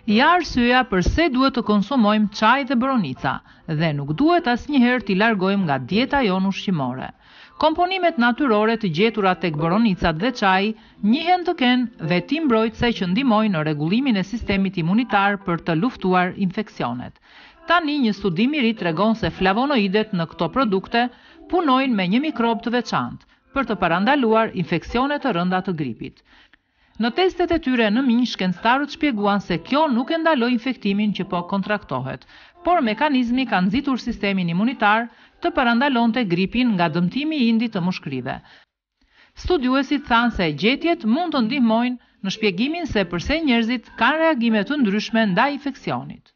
Ja arsyeja pse duhet të konsumojmë çaj dhe boronica dhe nuk duhet asnjëherë t'i largojmë nga dieta jonë ushqimore. Komponimet natyrore të gjetura tek boronicat dhe çaji njihen të kenë veti mbrojtëse që ndihmojnë në rregullimin e sistemit imunitar për të luftuar infeksionet. Tani një studim i ri tregon se flavonoidet në këto produkte punojnë me një mikrob të veçantë për të parandaluar infeksione të rënda të gripit. Në testet e tyre në minj, shkencëtarët shpjeguan se kjo nuk e ndaloi infektimin që po kontraktohet, por mekanizmi ka nxitur sistemin imunitar të parandalonte gripin nga dëmtimi i indit të mushkërive. Studiuesit thanë se gjetjet mund të ndihmojnë në shpjegimin se pse njerëzit kanë reagime të ndryshme ndaj infeksionit.